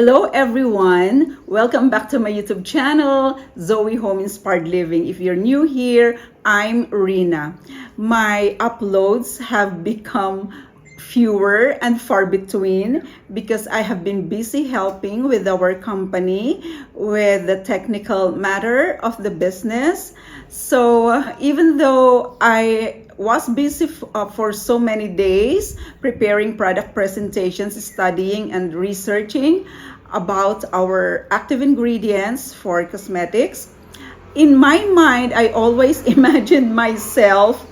Hello everyone! Welcome back to my YouTube channel, Zoe Home Inspired Living. If you're new here, I'm Rina. My uploads have become fewer and far between because I have been busy helping with our company with the technical matter of the business. So even though I was busy for so many days preparing product presentations, studying and researching about our active ingredients for cosmetics, in my mind, I always imagined myself,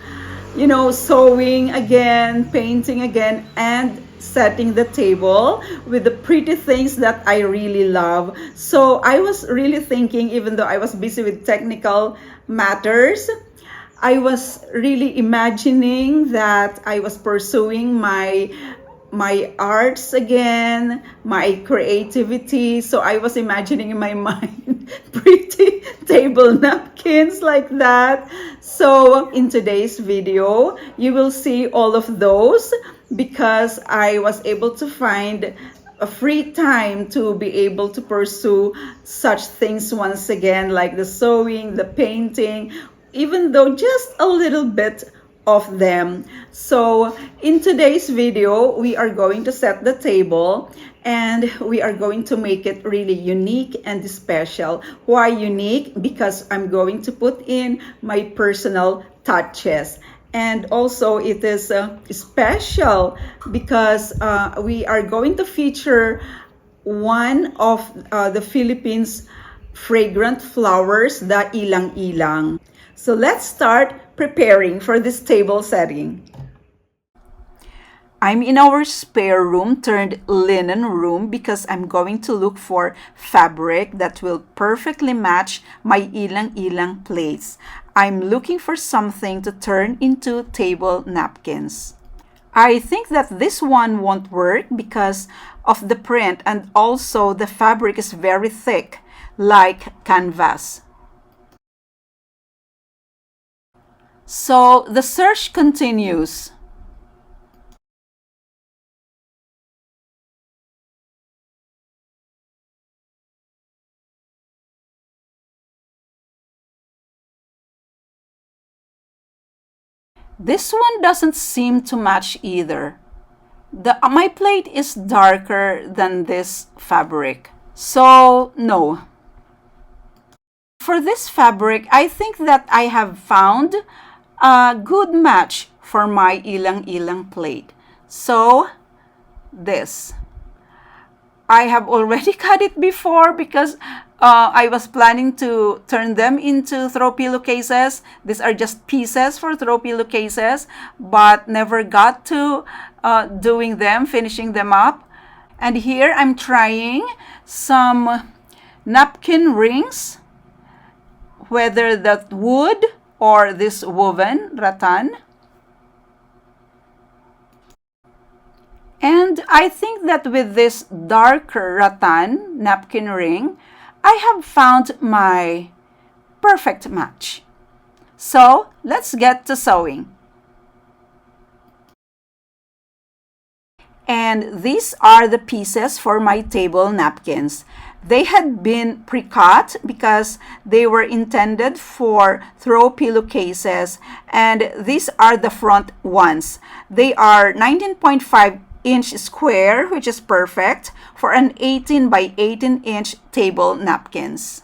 sewing again, painting again, and setting the table with the pretty things that I really love. So I was really thinking, even though I was busy with technical matters, I was really imagining that I was pursuing my arts again, my creativity. So I was imagining in my mind pretty table napkins like that. So in today's video, you will see all of those because I was able to find a free time to be able to pursue such things once again, like the sewing, the painting, even though just a little bit of them. So in today's video, we are going to set the table and we are going to make it really unique and special. Why unique? Because I'm going to put in my personal touches. And also it is special because we are going to feature one of the Philippines fragrant flowers, the Ylang Ylang. So let's start preparing for this table setting. I'm in our spare room turned linen room because I'm going to look for fabric that will perfectly match my Ylang Ylang plates. I'm looking for something to turn into table napkins. I think that this one won't work because of the print and also the fabric is very thick, like canvas. So the search continues. This one doesn't seem to match either. My plate is darker than this fabric. So no. For this fabric, I think that I have found a good match for my Ylang Ylang plate. So this. I have already cut it before because I was planning to turn them into throw pillowcases. These are just pieces for throw pillowcases, but never got to finishing them up. And here I'm trying some napkin rings, whether that wood or this woven rattan. And I think that with this darker rattan napkin ring, I have found my perfect match. So let's get to sewing. And these are the pieces for my table napkins. They had been pre-cut because they were intended for throw pillowcases, and these are the front ones. They are 19.5-inch square, which is perfect for an 18 by 18-inch table napkins.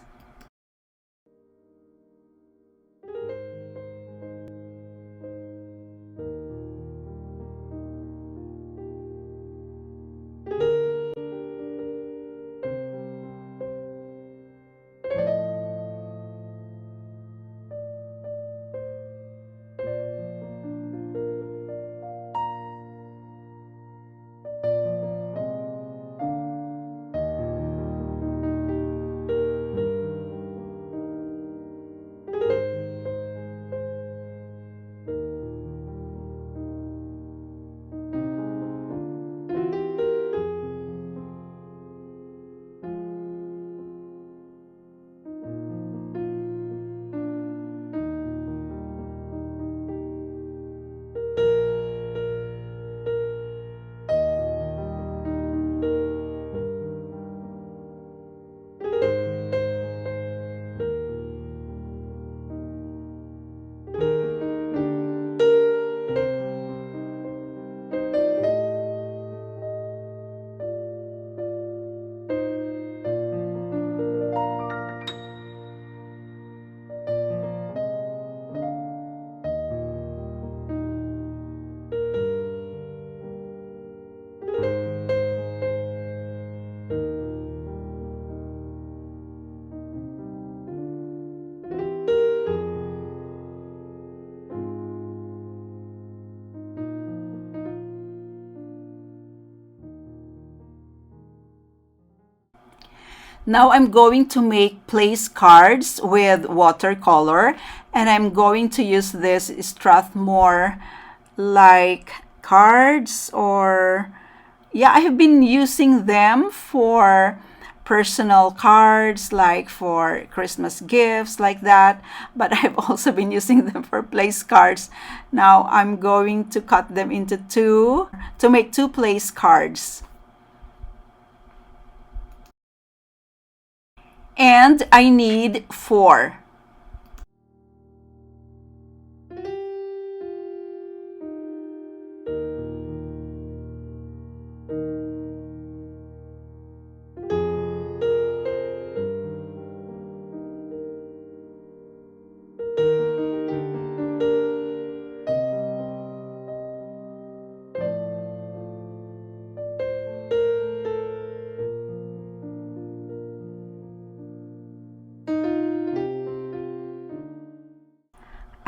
Now I'm going to make place cards with watercolor, and I'm going to use this Strathmore like cards, or yeah, I have been using them for personal cards, like for Christmas gifts, like that. But I've also been using them for place cards. Now I'm going to cut them into two to make two place cards. And I need four.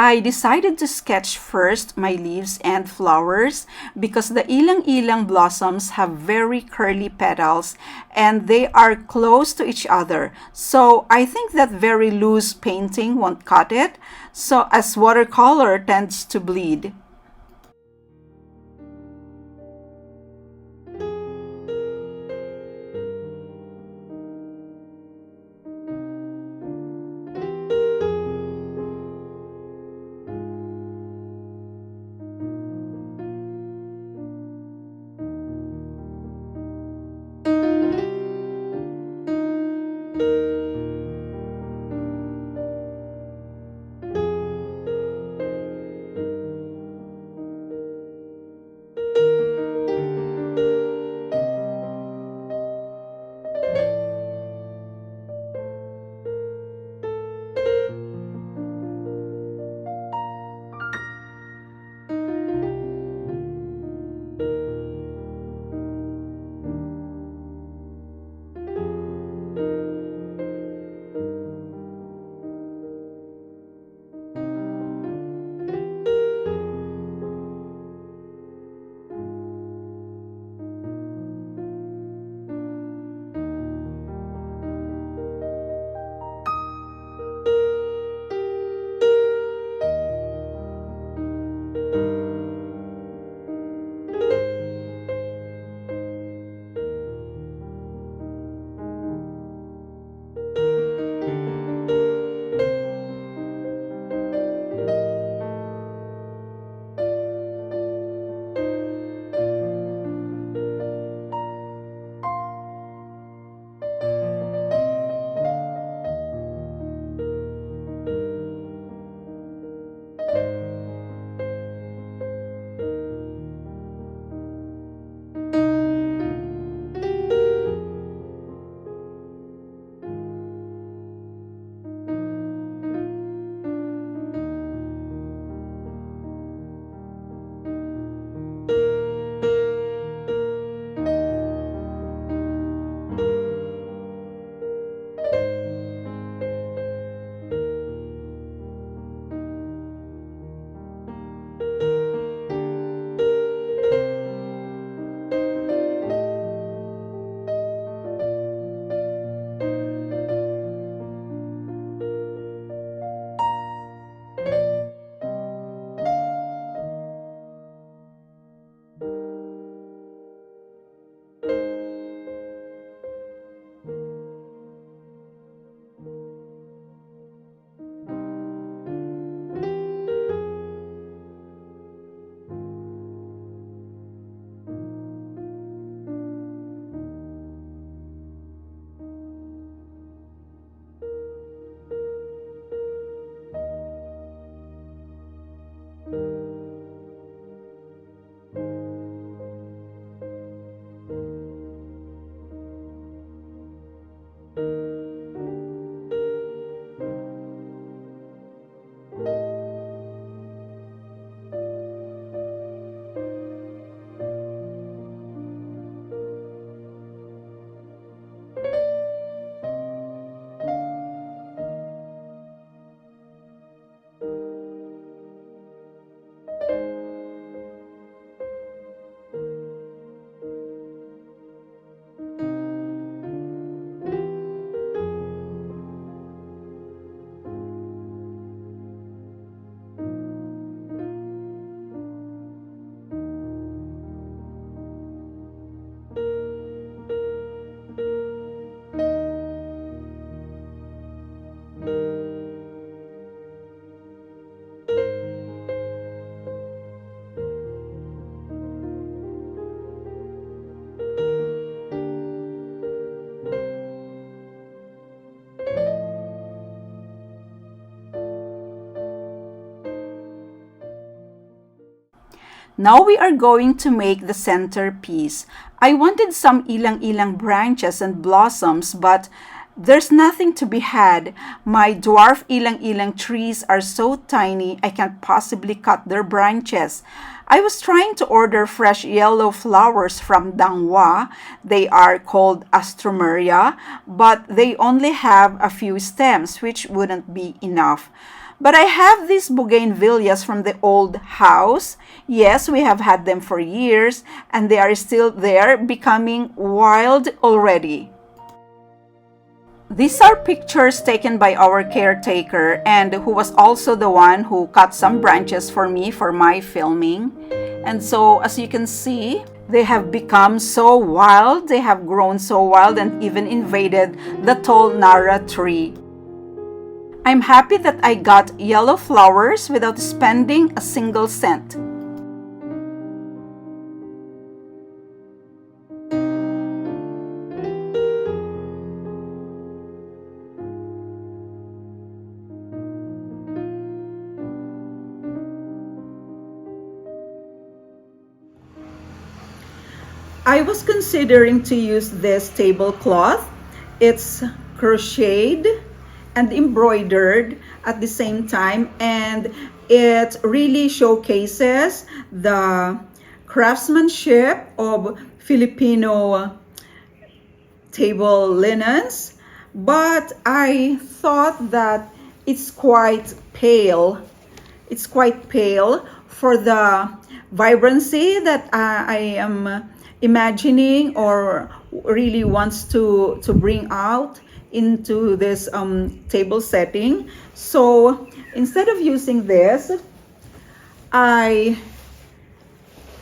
I decided to sketch first my leaves and flowers because the Ylang Ylang blossoms have very curly petals and they are close to each other. So I think that very loose painting won't cut it, so as watercolor tends to bleed. Now we are going to make the centerpiece. I wanted some Ylang Ylang branches and blossoms, but there's nothing to be had. My dwarf Ylang Ylang trees are so tiny I can't possibly cut their branches. I was trying to order fresh yellow flowers from Dangwa. They are called Astromeria, but they only have a few stems, which wouldn't be enough. But I have these bougainvilleas from the old house. Yes, we have had them for years, and they are still there, becoming wild already. These are pictures taken by our caretaker, and who was also the one who cut some branches for me for my filming. And so, as you can see, they have become so wild. They have grown so wild and even invaded the tall Nara tree. I'm happy that I got yellow flowers without spending a single cent. I was considering to use this tablecloth. It's crocheted and embroidered at the same time, and it really showcases the craftsmanship of Filipino table linens, but I thought that it's quite pale. It's quite pale for the vibrancy that I am imagining or really wants to bring out into this table setting. So instead of using this,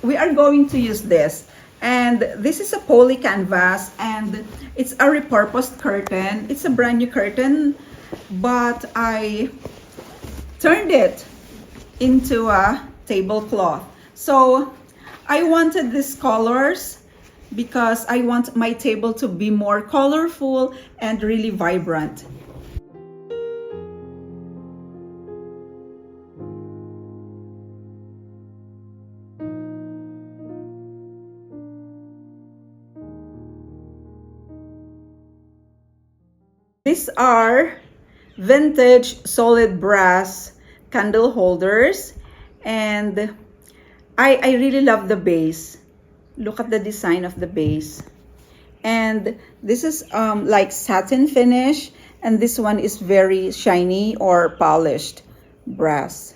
we are going to use this. And this is a poly canvas, and it's a repurposed curtain. It's a brand new curtain, but I turned it into a tablecloth. So I wanted these colors because I want my table to be more colorful and really vibrant. These are vintage solid brass candle holders, and I really love the base. Look at the design of the base. And this is like satin finish, and this one is very shiny or polished brass.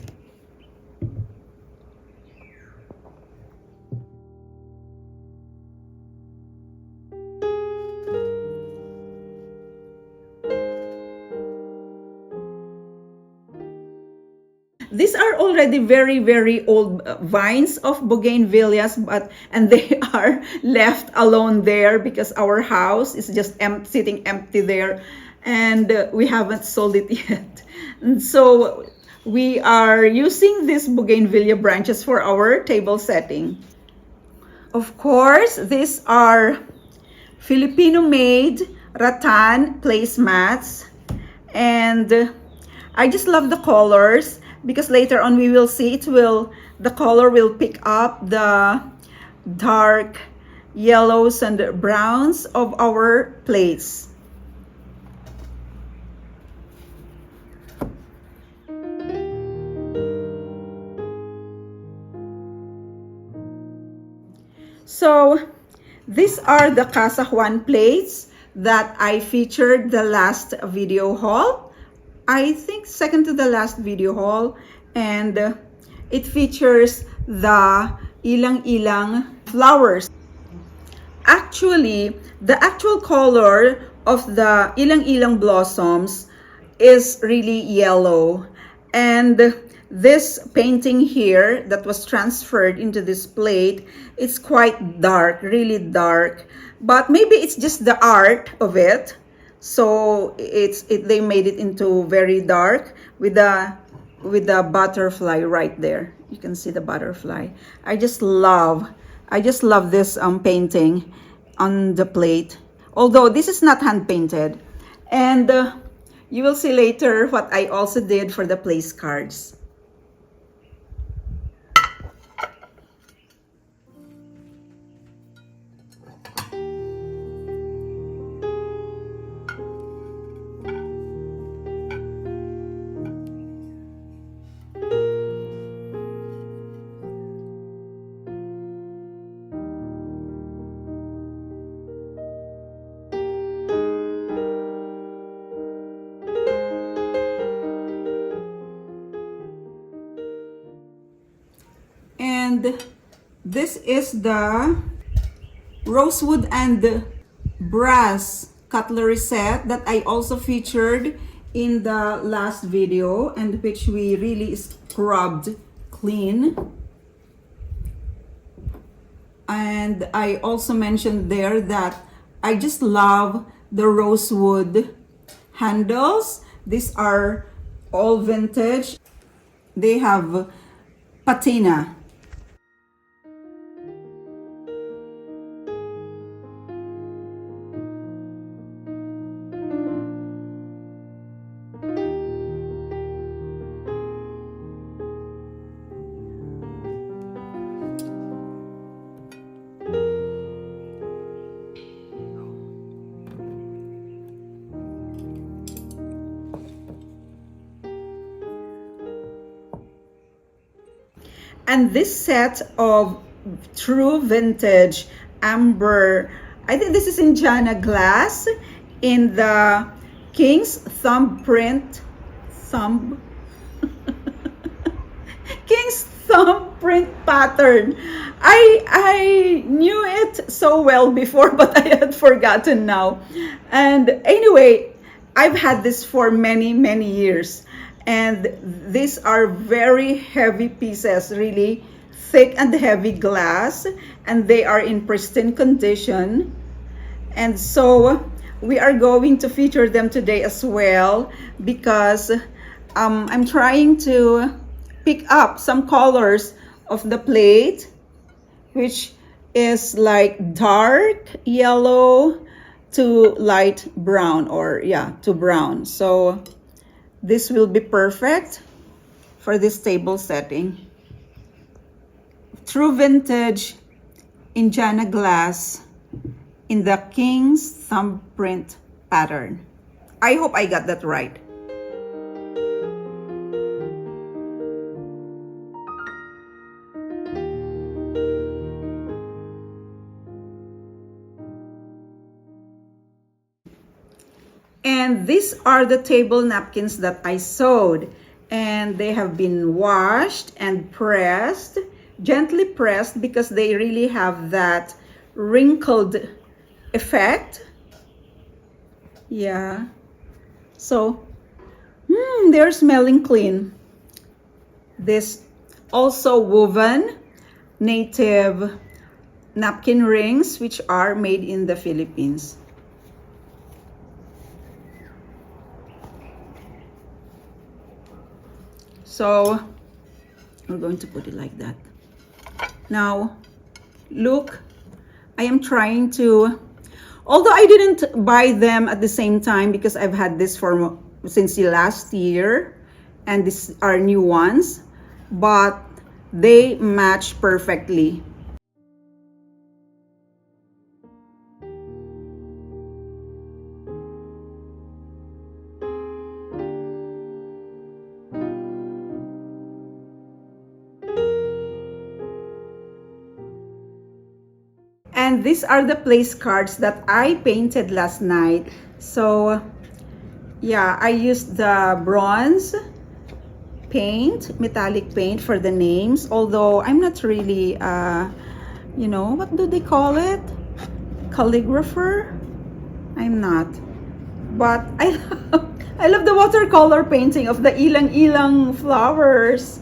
These are already very old vines of bougainvilleas, and they are left alone there because our house is just sitting empty there, and we haven't sold it yet. And so we are using these bougainvillea branches for our table setting. Of course, these are Filipino-made rattan placemats, and I just love the colors, because later on we will see the color will pick up the dark yellows and browns of our plates. So these are the Casa Juan plates that I featured the last video haul. I think second to the last video haul, and it features the Ylang Ylang flowers. Actually, the actual color of the Ylang Ylang blossoms is really yellow, and this painting here that was transferred into this plate, it's quite dark, really dark, but maybe it's just the art of it. So they made it into very dark with the butterfly right there. You can see the butterfly. I just love this painting on the plate. Although this is not hand painted, and you will see later what I also did for the place cards. And this is the Rosewood and brass cutlery set that I also featured in the last video, and which we really scrubbed clean. And I also mentioned there that I just love the rosewood handles. These are all vintage. They have patina. And this set of true vintage amber, I think this is Indiana glass in the King's thumbprint, King's thumbprint pattern. I knew it so well before, but I had forgotten now. And anyway, I've had this for many, many years. And these are very heavy pieces, really thick and heavy glass, and they are in pristine condition. And so we are going to feature them today as well, because I'm trying to pick up some colors of the plate, which is like dark yellow to light brown, or yeah, to brown. So this will be perfect for this table setting. True vintage Indiana glass in the King's thumbprint pattern. I hope I got that right. And these are the table napkins that I sewed, and they have been washed and pressed, gently pressed, because they really have that wrinkled effect. Yeah, so they're smelling clean. This also woven native napkin rings, which are made in the Philippines. So we're going to put it like that. Now, look, I am trying to, although I didn't buy them at the same time because I've had this for since the last year, and these are new ones, but they match perfectly. And these are the place cards that I painted last night. So yeah, I used the bronze paint, metallic paint, for the names, although I'm not really you know, what do they call it, calligrapher? I'm not, but I love the watercolor painting of the Ylang Ylang flowers.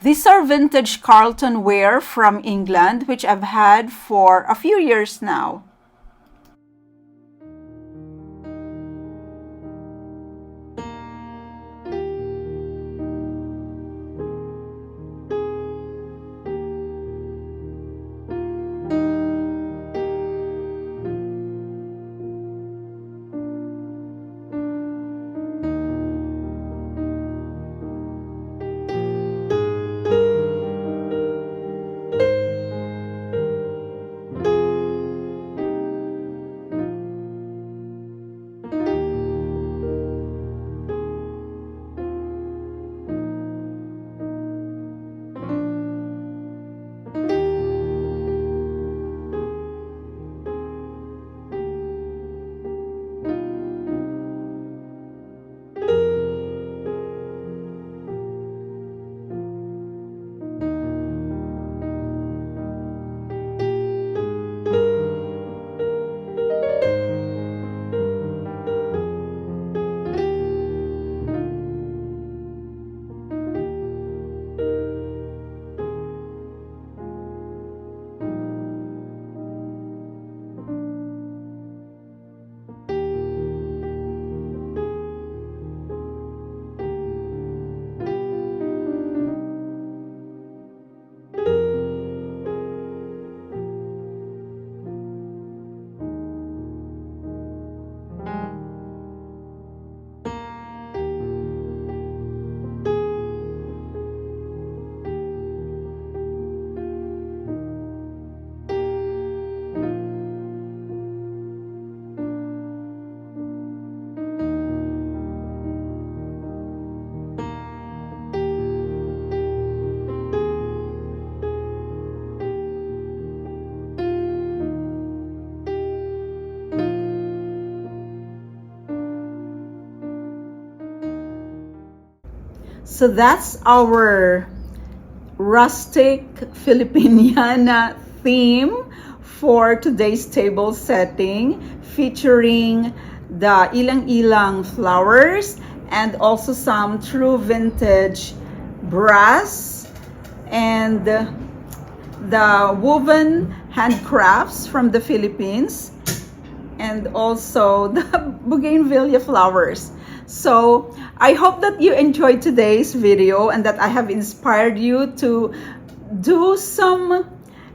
These are vintage Carlton ware from England, which I've had for a few years now. So that's our rustic Filipiniana theme for today's table setting, featuring the Ylang Ylang flowers and also some true vintage brass and the woven handcrafts from the Philippines, and also the bougainvillea flowers. So I hope that you enjoyed today's video and that I have inspired you to do some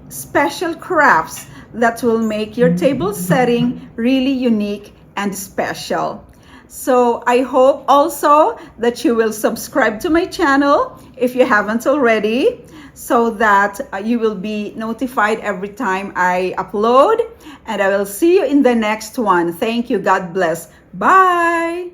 special crafts that will make your table setting really unique and special. So I hope also that you will subscribe to my channel if you haven't already, so that you will be notified every time I upload. And I will see you in the next one. Thank you. God bless. Bye.